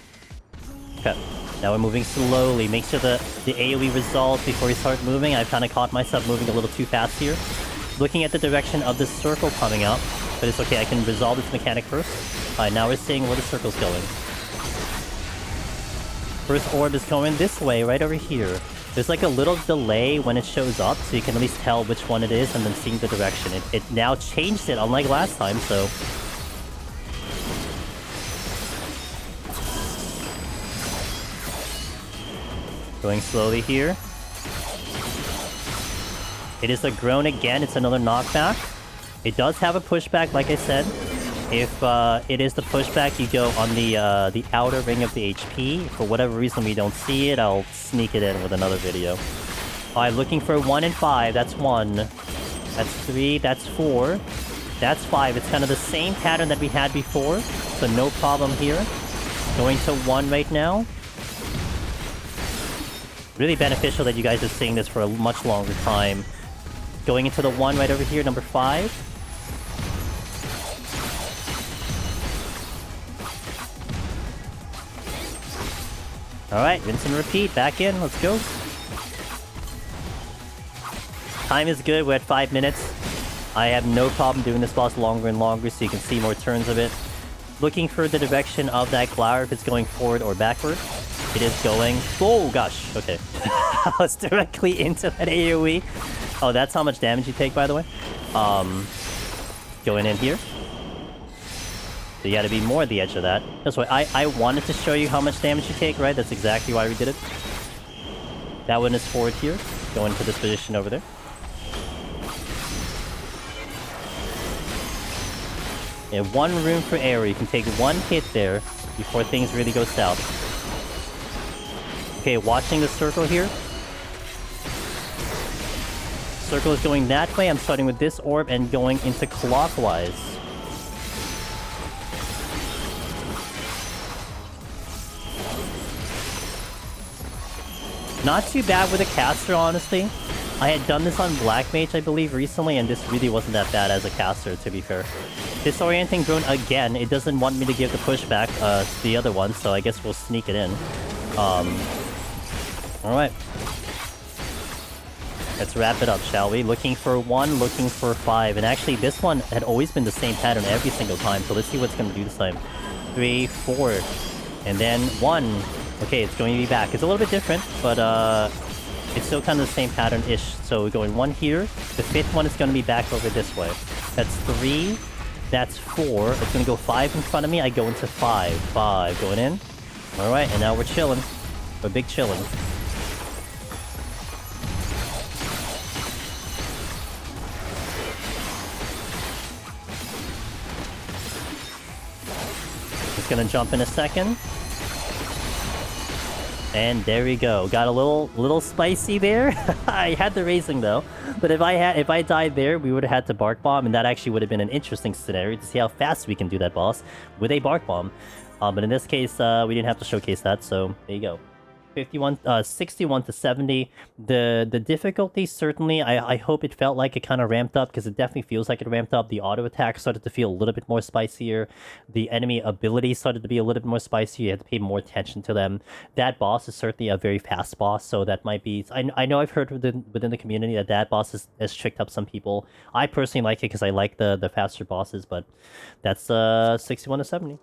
Okay. Now we're moving slowly. Make sure the AoE resolves before you start moving. I've kind of caught myself moving a little too fast here. Looking at the direction of the circle coming out. But it's okay, I can resolve this mechanic first. Alright, now we're seeing where the circle's going. First orb is going this way, right over here. There's like a little delay when it shows up, so you can at least tell which one it is and then seeing the direction. It now changed it, unlike last time, so... Going slowly here. It is a groan again, it's another knockback. It does have a pushback, like I said. If it is the pushback, you go on the outer ring of the HP. For whatever reason we don't see it, I'll sneak it in with another video. Alright, looking for 1 and 5. That's 1. That's 3. That's 4. That's 5. It's kind of the same pattern that we had before, so no problem here. Going to 1 right now. Really beneficial that you guys are seeing this for a much longer time. Going into the 1 right over here, number 5. Alright, rinse and repeat. Back in. Let's go. Time is good. We're at 5 minutes. I have no problem doing this boss longer and longer so you can see more turns of it. Looking for the direction of that glower, if it's going forward or backward. It is going... Oh, gosh. Okay. I was directly into that AoE. Oh, that's how much damage you take, by the way. Going in here. So you gotta be more at the edge of that. That's why I wanted to show you how much damage you take, right? That's exactly why we did it. That one is forward here. Go into this position over there. Yeah, 1 room for error. You can take 1 hit there before things really go south. Okay, watching the circle here. Circle is going that way. I'm starting with this orb and going into clockwise. Not too bad with a caster, honestly. I had done this on Black Mage, I believe, recently, and this really wasn't that bad as a caster, to be fair. Disorienting Drone again. It doesn't want me to give the pushback to the other one, so I guess we'll sneak it in. Alright. Let's wrap it up, shall we? Looking for 1, looking for 5. And actually, this one had always been the same pattern every single time, so let's see what it's going to do this time. 3, 4, and then 1. Okay, it's going to be back. It's a little bit different, but it's still kind of the same pattern-ish. So we're going 1 here. The 5th one is going to be back over this way. That's 3. That's 4. It's going to go 5 in front of me. I go into 5. 5 going in. Alright, and now we're chilling. We're big chilling. Just going to jump in a second. And there we go. Got a little spicy there. I had the raising though. But if I died there, we would have had to Bark Bomb, and that actually would have been an interesting scenario to see how fast we can do that boss with a Bark Bomb. But in this case, we didn't have to showcase that, so there you go. 61 to 70. The difficulty, certainly, I hope it felt like it kind of ramped up, because it definitely feels like it ramped up. The auto attack started to feel a little bit more spicier. The enemy abilities started to be a little bit more spicy. You had to pay more attention to them. That boss is certainly a very fast boss, so that might be... I know I've heard within the community that boss has tricked up some people. I personally like it because I like the faster bosses, but that's 61 to 70.